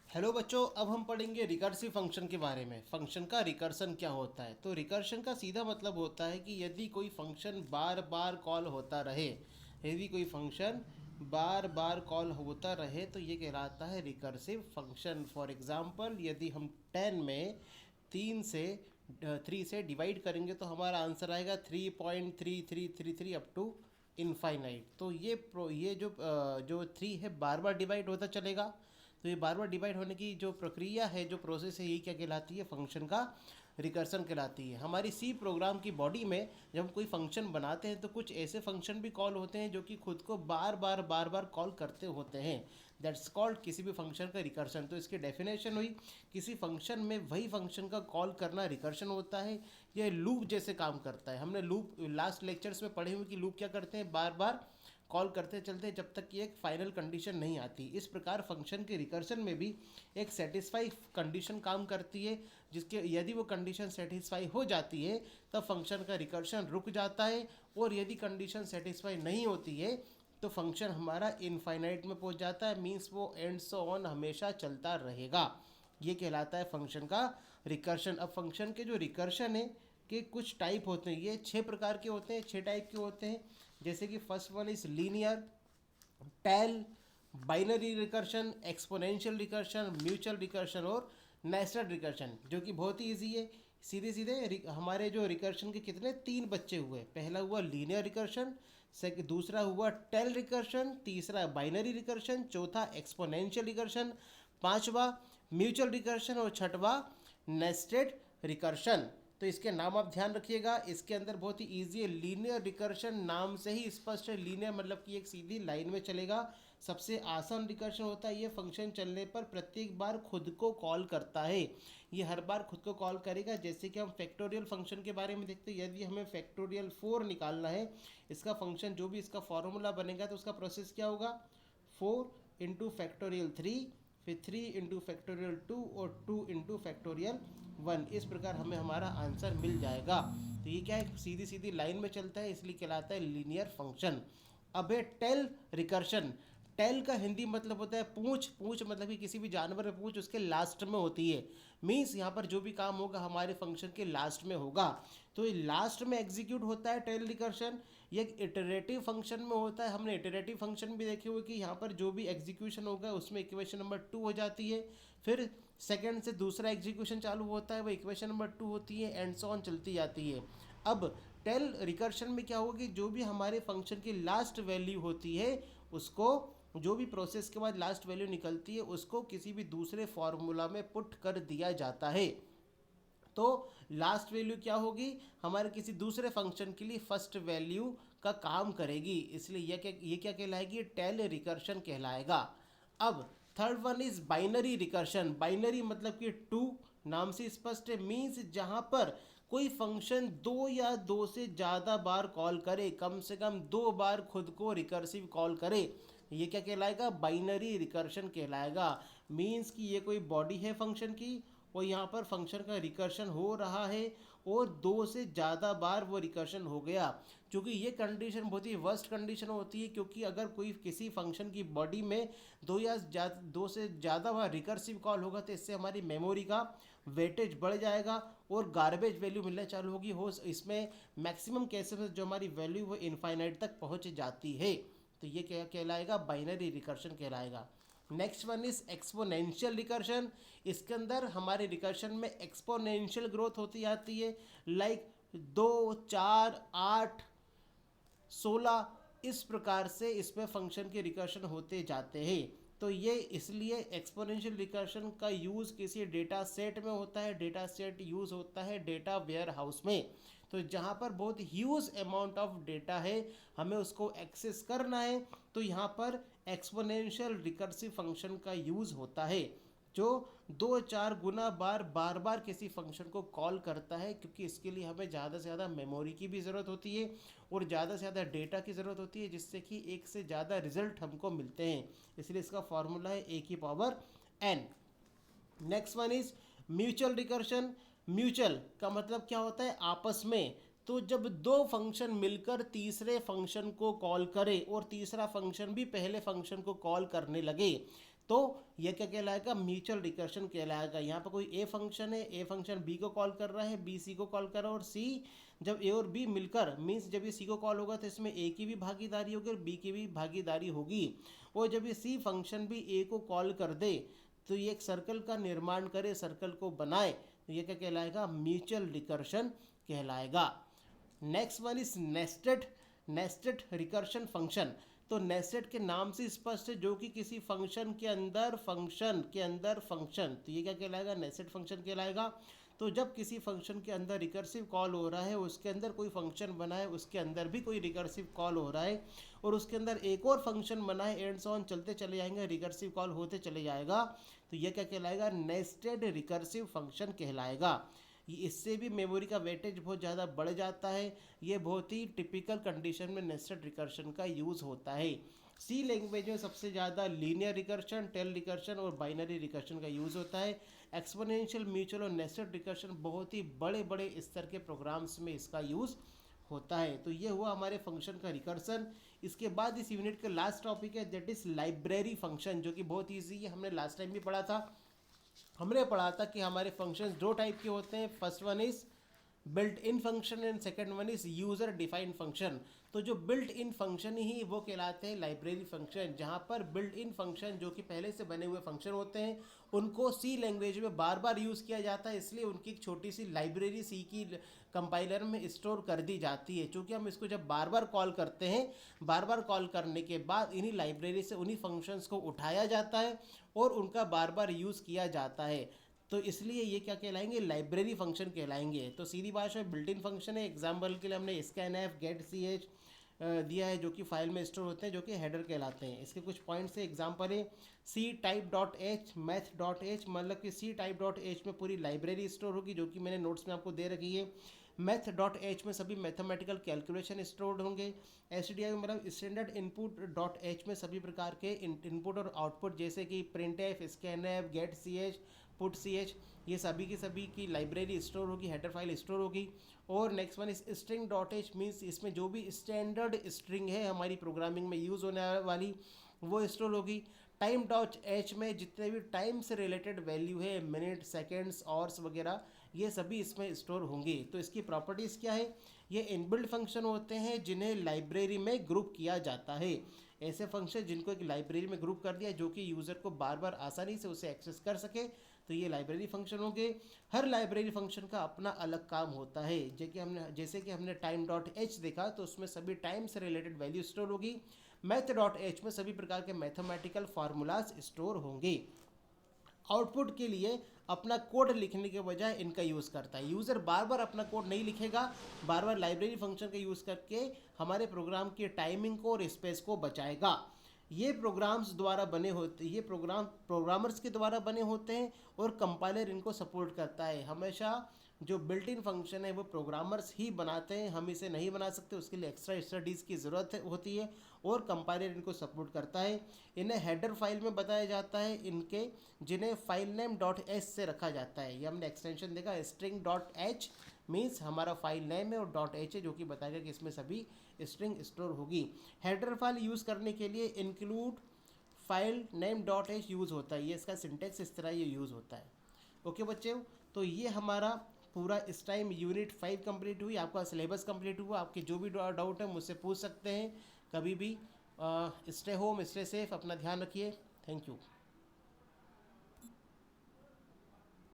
Hello बच्चों, अब हम पढ़ेंगे रिकर्सिव फंक्शन के बारे में। फंक्शन का रिकर्सन क्या होता है। तो रिकर्सन का सीधा मतलब होता है कि यदि कोई फंक्शन बार बार कॉल होता रहे, यदि कोई फंक्शन बार बार कॉल होता रहे तो ये कहलाता है रिकर्सिव फंक्शन। फॉर एग्जांपल, यदि हम 10 में 3 से डिवाइड करेंगे तो हमारा आंसर आएगा 3.3333 अप टू इनफाइनाइट। तो ये जो 3 है बार बार डिवाइड होता चलेगा। तो ये बार बार डिवाइड होने की जो प्रक्रिया है, जो प्रोसेस है, ये क्या कहलाती है? फंक्शन का रिकर्सन कहलाती है। हमारी सी प्रोग्राम की बॉडी में जब हम कोई फंक्शन बनाते हैं तो कुछ ऐसे फंक्शन भी कॉल होते हैं जो कि खुद को बार बार कॉल करते होते हैं। दैट्स कॉल्ड किसी भी फंक्शन का रिकर्सन। तो इसकी डेफिनेशन हुई, किसी फंक्शन में वही फंक्शन का कॉल करना रिकर्सन होता है। यह लूप जैसे काम करता है। हमने लूप लास्ट लेक्चर्स में पढ़े हुए कि लूप क्या करते हैं, बार बार कॉल करते चलते हैं जब तक कि एक फाइनल कंडीशन नहीं आती। इस प्रकार फंक्शन के रिकर्सन में भी एक सेटिस्फाई कंडीशन काम करती है, जिसके यदि वो कंडीशन सेटिस्फाई हो जाती है तब फंक्शन का रिकर्सन रुक जाता है, और यदि कंडीशन सेटिस्फाई नहीं होती है तो फंक्शन हमारा इनफाइनाइट में पहुंच जाता है। मीन्स वो एंड सो ऑन हमेशा चलता रहेगा। ये कहलाता है फंक्शन का रिकर्शन। अब फंक्शन के जो रिकर्शन है के कुछ टाइप होते हैं। ये 6 प्रकार के होते हैं, 6 टाइप के होते हैं। जैसे कि first one is linear, tail, binary recursion, exponential recursion, mutual recursion और नेस्टेड रिकर्शन, जो कि बहुत ही ईजी है। सीधे सीधे हमारे जो रिकर्शन के कितने 3 बच्चे हुए। पहला हुआ लीनियर रिकर्शन, दूसरा हुआ टेल रिकर्शन, तीसरा बाइनरी रिकर्शन, चौथा एक्सपोनेंशियल रिकर्शन, पांचवा म्यूचुअल रिकर्शन और छठवा नेस्टेड रिकर्शन। तो इसके नाम आप ध्यान रखिएगा। इसके अंदर बहुत ही ईजी है। लीनियर रिकर्शन नाम से ही स्पष्ट है। लीनियर मतलब कि एक सीधी लाइन में चलेगा। सबसे आसान रिकर्शन होता है, ये फंक्शन चलने पर प्रत्येक बार खुद को कॉल करता है। ये हर बार खुद को कॉल करेगा। जैसे कि हम फैक्टोरियल फंक्शन के बारे में देखते हैं। यदि हमें फैक्टोरियल 4 निकालना है, इसका फंक्शन जो भी इसका फॉर्मूला बनेगा तो उसका प्रोसेस क्या होगा, 4 इंटू फैक्टोरियल 3, फिर 3 इंटू फैक्टोरियल 2 और 2 इंटू फैक्टोरियल 1। इस प्रकार हमें हमारा आंसर मिल जाएगा। तो ये क्या है, सीधी सीधी लाइन में चलता है, इसलिए कहलाता है लीनियर फंक्शन। अब है टेल रिकर्शन। टेल का हिंदी मतलब होता है पूंछ। पूंछ मतलब कि किसी भी जानवर में पूंछ उसके लास्ट में होती है। मीन्स यहाँ पर जो भी काम होगा हमारे फंक्शन के लास्ट में होगा। तो ये लास्ट में एग्जीक्यूट होता है टेल रिकर्शन। ये एक इटरेटिव फंक्शन में होता है। हमने इटरेटिव फंक्शन भी देखे हुए कि यहाँ पर जो भी एग्जीक्यूशन होगा उसमें इक्वेशन नंबर 2 हो जाती है। फिर सेकंड से दूसरा एग्जीक्यूशन चालू होता है, वो इक्वेशन नंबर 2 होती है, एंड सो ऑन चलती जाती है। अब टेल रिकर्शन में क्या होगा कि जो भी हमारे फंक्शन की लास्ट वैल्यू होती है उसको, जो भी प्रोसेस के बाद लास्ट वैल्यू निकलती है उसको किसी भी दूसरे फॉर्मूला में पुट कर दिया जाता है। तो लास्ट वैल्यू क्या होगी, हमारे किसी दूसरे फंक्शन के लिए फर्स्ट वैल्यू का काम करेगी। इसलिए ये क्या कहलाएगी, टेल रिकर्शन कहलाएगा। अब third one is binary recursion. Binary मतलब कि 2, नाम से स्पष्ट है। मीन्स जहां पर कोई फंक्शन 2 या 2 से ज़्यादा बार कॉल करे, कम से कम 2 बार खुद को रिकर्सिव कॉल करे, ये क्या कहलाएगा, बाइनरी रिकर्शन कहलाएगा। मीन्स कि ये कोई बॉडी है फंक्शन की और यहाँ पर फंक्शन का रिकर्शन हो रहा है और 2 से ज़्यादा बार वो रिकर्शन हो गया। क्योंकि ये कंडीशन बहुत ही वर्स्ट कंडीशन होती है, क्योंकि अगर कोई किसी फंक्शन की बॉडी में 2 से ज़्यादा बार रिकर्सिव कॉल होगा तो इससे हमारी मेमोरी का वेटेज बढ़ जाएगा और गार्बेज वैल्यू मिलना चालू होगी। हो इसमें मैक्सिमम केसेस में जो हमारी वैल्यू वो इनफाइनाइट तक पहुँच जाती है। तो ये क्या कहलाएगा, बाइनरी रिकर्शन कहलाएगा। Next one is exponential recursion. इसके अंदर हमारे रिकर्शन में एक्सपोनेंशियल ग्रोथ होती आती है। लाइक 2, 4, 8, 16, इस प्रकार से इसमें फंक्शन के रिकर्शन होते जाते हैं। तो ये इसलिए एक्सपोनेंशियल रिकर्शन का यूज़ किसी डेटा सेट में होता है। डेटा सेट यूज़ होता है डेटा वेयर हाउस में। तो जहाँ पर बहुत ह्यूज अमाउंट ऑफ डेटा है, हमें उसको एक्सेस करना है, तो यहाँ पर एक्सपोनेंशियल रिकर्सिव फंक्शन का यूज़ होता है, जो 2-4 गुना बार बार किसी फंक्शन को कॉल करता है। क्योंकि इसके लिए हमें ज़्यादा से ज़्यादा मेमोरी की भी ज़रूरत होती है और ज़्यादा से ज़्यादा डेटा की ज़रूरत होती है, जिससे कि एक से ज़्यादा रिजल्ट हमको मिलते हैं। इसलिए इसका फॉर्मूला है a की power n। Next one is mutual recursion. Mutual का मतलब क्या होता है, आपस में। तो जब 2 फंक्शन मिलकर तीसरे फंक्शन को कॉल करे और तीसरा फंक्शन भी पहले फंक्शन को कॉल करने लगे, तो ये क्या कहलाएगा, म्यूचुअल रिकर्शन कहलाएगा। यहाँ पर कोई ए फंक्शन है, ए फंक्शन बी को कॉल कर रहा है, बी सी को कॉल कर रहा है, और सी जब ए और बी मिलकर मीन्स जब ये सी को कॉल होगा तो इसमें ए की भी भागीदारी होगी और बी की भी भागीदारी होगी, और जब ये सी फंक्शन भी ए को कॉल कर दे तो ये एक सर्कल का निर्माण करे, सर्कल को बनाए, तो ये क्या कहलाएगा, म्यूचुअल रिकर्शन कहलाएगा। Next one is nested recursion function. तो नेस्टेड के नाम से स्पष्ट है, जो कि किसी फंक्शन के अंदर फंक्शन, तो ये क्या कहलाएगा, नेस्टेड फंक्शन कहलाएगा। तो जब किसी फंक्शन के अंदर रिकर्सिव कॉल हो रहा है, उसके अंदर कोई फंक्शन बना है, उसके अंदर भी कोई रिकर्सिव कॉल हो रहा है, और उसके अंदर एक और फंक्शन बना है, एंड सो ऑन चलते चले जाएंगे, रिकर्सिव कॉल होते चले जाएगा, तो ये क्या कहलाएगा, नेस्टेड रिकर्सिव फंक्शन कहलाएगा। इससे भी मेमोरी का वेटेज बहुत ज़्यादा बढ़ जाता है। ये बहुत ही टिपिकल कंडीशन में नेस्टेड रिकर्शन का यूज़ होता है। सी लैंग्वेज में सबसे ज़्यादा लीनियर रिकर्शन, टेल रिकर्शन और बाइनरी रिकर्शन का यूज़ होता है। एक्सपोनेंशियल, म्यूचुअल और नेस्टेड रिकर्शन बहुत ही बड़े बड़े स्तर के प्रोग्राम्स में इसका यूज़ होता है। तो ये हुआ हमारे फंक्शन का रिकर्सन। इसके बाद इस यूनिट का लास्ट टॉपिक है, दैट इज़ लाइब्रेरी फंक्शन, जो कि बहुत ईजी है, हमने लास्ट टाइम भी पढ़ा था। हमने पढ़ा था कि हमारे फंक्शंस दो टाइप के होते हैं, first one is built in function and second one is user defined function. तो जो बिल्ट इन फंक्शन ही वो कहलाते हैं लाइब्रेरी फंक्शन, जहाँ पर बिल्ट इन फंक्शन जो कि पहले से बने हुए फंक्शन होते हैं उनको सी लैंग्वेज में बार बार यूज़ किया जाता है, इसलिए उनकी एक छोटी सी लाइब्रेरी सी की कंपाइलर में स्टोर कर दी जाती है। चूँकि हम इसको जब बार बार कॉल करते हैं, बार बार कॉल करने के बाद इन्हीं लाइब्रेरी से उन्हीं फंक्शंस को उठाया जाता है और उनका बार बार यूज़ किया जाता है, तो इसलिए ये क्या कहलाएंगे, लाइब्रेरी फंक्शन कहलाएंगे। तो सीधी भाषा में बिल्ट इन फंक्शन है। एग्जाम्पल के लिए हमने स्कैनएफ, गेट सी एच दिया है, जो कि फाइल में स्टोर होते हैं, जो कि हेडर कहलाते हैं। इसके कुछ पॉइंट्स है, एग्जाम्पल है C type dot h, math dot h, मतलब कि सी टाइप डॉट एच में पूरी लाइब्रेरी स्टोर होगी, जो कि मैंने नोट्स में आपको दे रखी है। मैथ डॉट एच में सभी मैथमेटिकल कैलकुलेशन स्टोर्ड होंगे। एस डी आई मतलब स्टैंडर्ड इनपुट डॉट एच में सभी प्रकार के इनपुट और आउटपुट, जैसे कि print f, scan f, get c h, put c h, ये सभी की सभी की लाइब्रेरी स्टोर होगी, हेडर फाइल स्टोर होगी। और next one is string dot h means इसमें जो भी स्टैंडर्ड स्ट्रिंग है हमारी प्रोग्रामिंग में यूज़ होने वाली वो स्टोर होगी। टाइम डॉट एच में जितने भी टाइम से रिलेटेड वैल्यू है, मिनट, सेकेंड्स, आवर्स वगैरह, ये सभी इसमें स्टोर होंगे। तो इसकी प्रॉपर्टीज़ क्या है, ये इनबिल्ट फंक्शन होते हैं जिन्हें लाइब्रेरी में ग्रुप किया जाता है। ऐसे फंक्शन जिनको एक लाइब्रेरी में ग्रुप कर दिया, जो कि यूज़र को बार बार आसानी से उसे एक्सेस कर सके, तो ये लाइब्रेरी फंक्शन होंगे। हर लाइब्रेरी फंक्शन का अपना अलग काम होता है, जैसे कि हमने टाइम डॉट एच देखा, तो उसमें सभी टाइम से रिलेटेड वैल्यू स्टोर होगी। मैथ डॉट एच में सभी प्रकार के मैथमेटिकल फार्मूलाज स्टोर होंगे। आउटपुट के लिए अपना कोड लिखने के बजाय इनका यूज़ करता है। यूज़र बार बार अपना कोड नहीं लिखेगा, बार बार लाइब्रेरी फंक्शन का यूज़ करके हमारे प्रोग्राम की टाइमिंग को और स्पेस को बचाएगा। ये प्रोग्राम्स द्वारा बने होते, ये प्रोग्रामर्स के द्वारा बने होते हैं और कंपाइलर इनको सपोर्ट करता है। हमेशा जो बिल्ट इन फंक्शन है वो प्रोग्रामर्स ही बनाते हैं, हम इसे नहीं बना सकते, उसके लिए एक्स्ट्रा स्टडीज़ की ज़रूरत होती है और कंपाइलर इनको सपोर्ट करता है। इन्हें हेडर फाइल में बताया जाता है इनके, जिन्हें फाइल नेम डॉट एच से रखा जाता है। ये हमने एक्सटेंशन देखा, स्ट्रिंग डॉट एच मीन्स हमारा फाइल नेम है और डॉट एच है, जो कि बताएगा कि इसमें सभी स्ट्रिंग स्टोर होगी। हेडर फाइल यूज़ करने के लिए include file name dot H use होता है, ये इसका सिंटेक्स इस तरह ये यूज़ होता है। ओके बच्चे, तो ये हमारा पूरा इस टाइम यूनिट 5 कंप्लीट हुई, आपका सिलेबस कंप्लीट हुआ। आपके जो भी डाउट है मुझसे पूछ सकते हैं कभी भी। स्टे होम, स्टे सेफ, अपना ध्यान रखिए। Thank you.